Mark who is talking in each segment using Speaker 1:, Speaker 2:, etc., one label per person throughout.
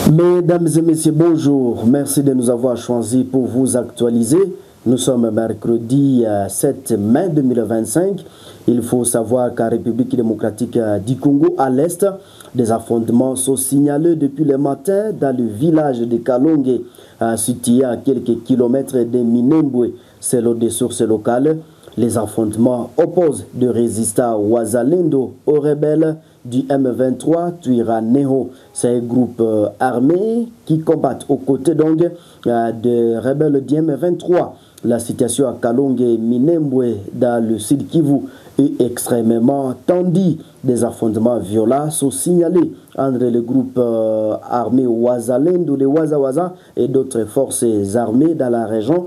Speaker 1: Mesdames et messieurs, bonjour. Merci de nous avoir choisis pour vous actualiser. Nous sommes mercredi 7 mai 2025. Il faut savoir qu'en République démocratique du Congo, à l'est, des affrontements sont signalés depuis le matin dans le village de Kalonge, situé à quelques kilomètres de Minembwe. Selon des sources locales, les affrontements opposent de résistants Wazalendo aux rebelles du M23 Twiraneho. C'est un groupe armé qui combattent aux côtés donc des rebelles du M23. La situation à Kalonge et Minembwe dans le sud Kivu est extrêmement tendue. Des affrontements violents sont signalés entre les groupes armés Wazalendo, les Wazawaza et d'autres forces armées dans la région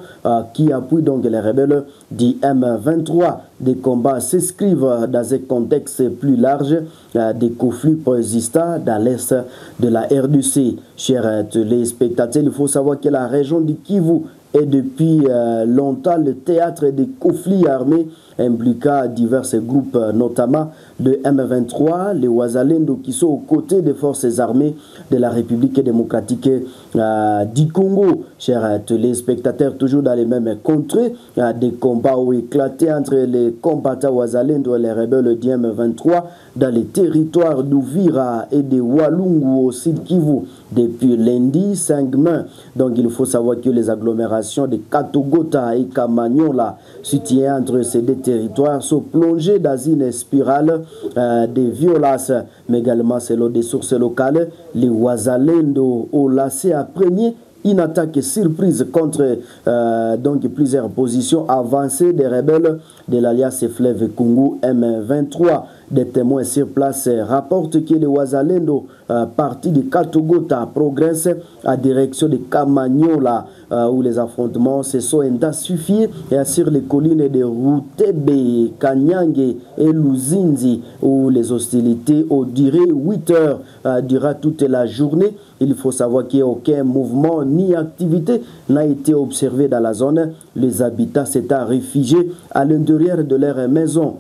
Speaker 1: qui appuient donc les rebelles du M23. Des combats s'inscrivent dans un contexte plus large des conflits persistants dans l'est de la RDC. Chers téléspectateurs, il faut savoir que la région du Kivu est depuis longtemps le théâtre des conflits armés impliquant divers groupes, notamment le M23, les Wazalendo qui sont aux côtés des forces armées de la République démocratique du Congo. Chers téléspectateurs, toujours dans les mêmes contrées, des combats ont éclaté entre les combattants Wazalendo et les rebelles du M23 dans les territoires d'Ouvira et de Walungu au sud Kivu depuis lundi 5 mai. Donc il faut savoir que les agglomérations de Katogota et Kamanyola, situées entre ces deux territoires, sont plongées dans une spirale de violences. Mais également, selon des sources locales, les Wazalendo ont lancé à premier une attaque surprise contre donc plusieurs positions avancées des rebelles de l'alliance Fleuve Congo M23. Des témoins sur place rapportent que les Wazalendo, partis de Katogota, progressent à direction de Kamanyola, où les affrontements se sont intensifiés, et sur les collines de Rutebe, Kanyange et Luzinzi, où les hostilités ont duré 8 heures durant toute la journée. Il faut savoir qu'aucun mouvement ni activité n'a été observé dans la zone. Les habitants s'étant réfugiés à l'intérieur de leur maison.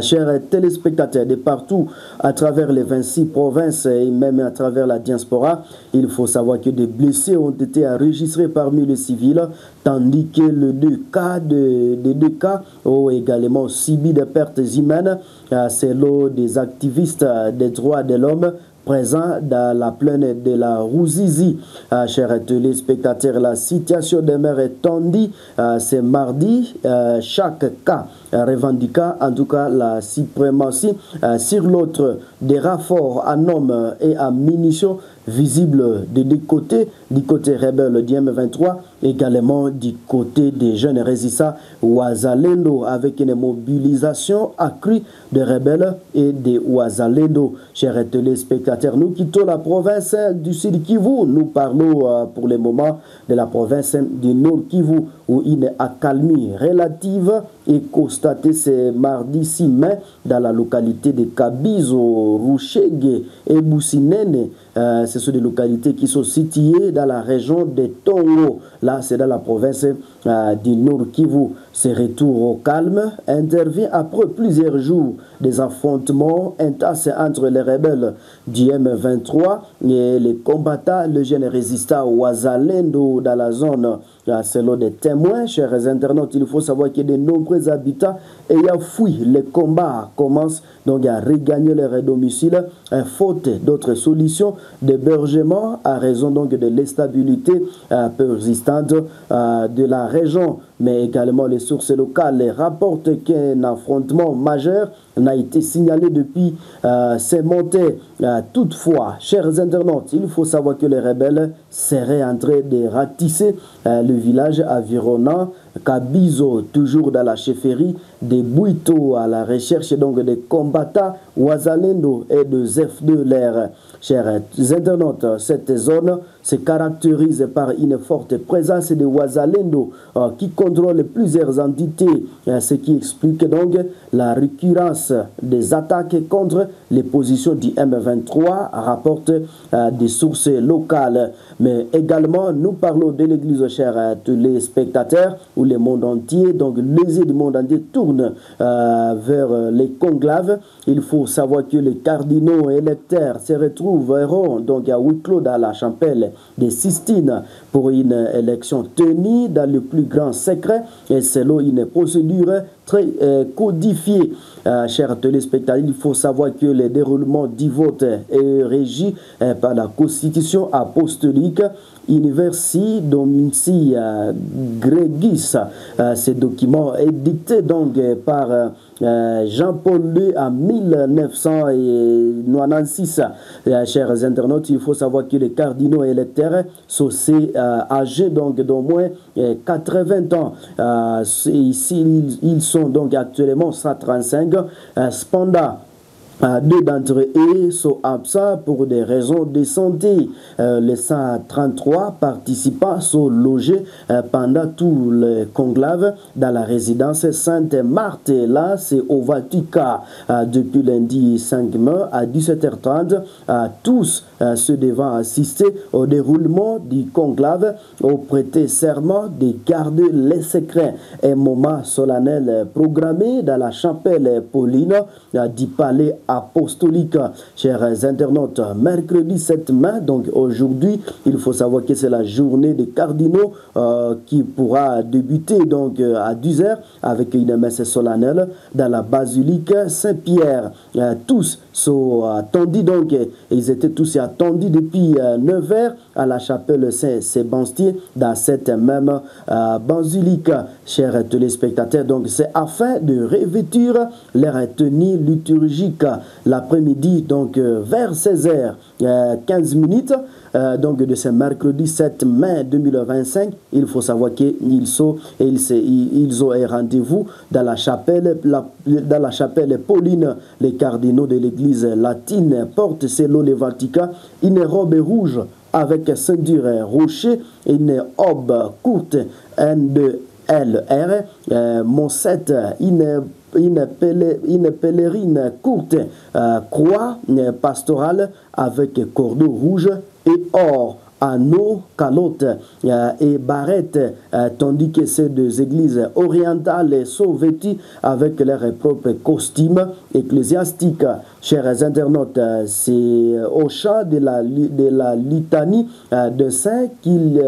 Speaker 1: Chers téléspectateurs de partout à travers les 26 provinces et même à travers la diaspora, il faut savoir que des blessés ont été enregistrés parmi les civils, tandis que les deux cas ont également subi des pertes humaines, selon des activistes des droits de l'homme présent dans la plaine de la Ruzizi. Chers téléspectateurs, la situation demeure tendue. C'est mardi. Chaque cas revendiquant en tout cas la suprématie sur l'autre des renforts en hommes et en munitions visibles des deux côtés, du côté rebelle du M23, également du côté des jeunes résistants Wazalendo, avec une mobilisation accrue des rebelles et des Wazalendo. Chers téléspectateurs, nous quittons la province du Sud Kivu. Nous parlons pour le moment de la province du Nord Kivu, où une accalmie relative est constatée ce mardi 6 mai dans la localité de Kabizo, Rushege et Boussinene. Ce sont des localités qui sont situées dans la région de Tongo. Là, c'est dans la province du Nord Kivu. Ce retour au calme intervient après plusieurs jours des affrontements intenses entre les rebelles du M23 et les combattants, le jeune résistant Wazalendo dans la zone. Selon des témoins, chers internautes, il faut savoir que de nombreux habitants ayant fui les combats commencent donc à regagner leur domicile, faute d'autres solutions d'hébergement à raison donc de l'instabilité persistante de la région. Mais également les sources locales rapportent qu'un affrontement majeur n'a été signalé depuis ces montées. Toutefois, chers internautes, il faut savoir que les rebelles seraient en train de ratisser le village environnant Kabizo, toujours dans la chefferie de Bouito, à la recherche donc des combattants Wazalendo et de ZF2LR. Chers internautes, cette zone se caractérise par une forte présence de Wazalendo qui contrôle plusieurs entités, ce qui explique donc la récurrence des attaques contre les positions du M23, rapporte des sources locales. Mais également, nous parlons de l'église, chers téléspectateurs, où pour le monde entier. Donc les yeux du monde entier tournent vers les conclaves. Il faut savoir que les cardinaux électeurs se retrouveront donc à huis clos dans la chapelle de Sistine pour une élection tenue dans le plus grand secret et selon une procédure très codifiée. Chers téléspectateurs, il faut savoir que le déroulement du vote est régi par la Constitution apostolique Universi Domici Gregis. Ce document est dicté donc par Jean-Paul II en 1996. Chers internautes, il faut savoir que les cardinaux électeurs sont âgés donc d'au moins 80 ans. Ici, ils sont donc actuellement 135. Cependant, deux d'entre eux sont absents pour des raisons de santé. Les 133 participants sont logés pendant tout le conclave dans la résidence Sainte-Marthe. Là, c'est au Vatican. Depuis lundi 5 mai à 17h30, tous ceux devant assister au déroulement du conclave ont prêté serment de garder les secrets. Un moment solennel programmé dans la chapelle Pauline du palais apostolique. Chers internautes, mercredi 7 mai, donc aujourd'hui, il faut savoir que c'est la journée des cardinaux qui pourra débuter donc à 10h avec une messe solennelle dans la basilique Saint-Pierre. Tous sont attendus donc, ils étaient tous attendus depuis 9h à la chapelle Saint-Sébastien dans cette même basilique. Chers téléspectateurs, donc c'est afin de revêtir leur tenue liturgique l'après-midi, donc vers 16h15 donc de ce mercredi 7 mai 2025. Il faut savoir qu'ils ont un rendez-vous dans la chapelle Pauline. Les cardinaux de l'église latine portent selon le Vatican une robe rouge avec ceinture rocher et une robe courte N2LR, Monsette, une pèlerine courte, croix pastorale avec cordon rouge et or, anneaux, calottes et barrettes, tandis que ces deux églises orientales sont vêtues avec leurs propres costumes ecclésiastiques. Chers internautes, c'est au chant de la litanie de saints qu'ils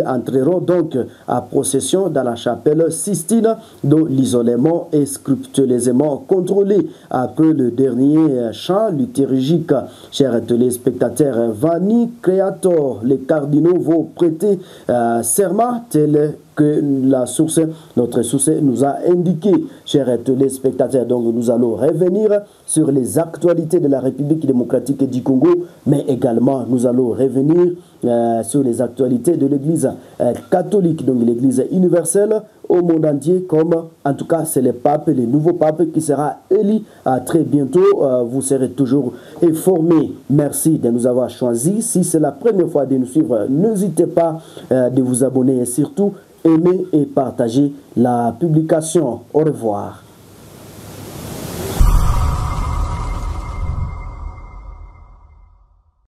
Speaker 1: entreront donc à procession dans la chapelle Sistine, dont l'isolement est scrupuleusement contrôlé. Après le dernier chant liturgique, chers téléspectateurs, Vani Creator, les cardinaux vont prêter serment tel que notre source nous a indiqué. Chers téléspectateurs, donc nous allons revenir sur les actualités de la République démocratique du Congo, mais également nous allons revenir sur les actualités de l'Église catholique, donc l'Église universelle au monde entier, comme en tout cas c'est le pape, le nouveau pape qui sera élu très bientôt. Vous serez toujours informés. Merci de nous avoir choisis. Si c'est la première fois de nous suivre, n'hésitez pas de vous abonner et surtout aimer et partager la publication. Au revoir.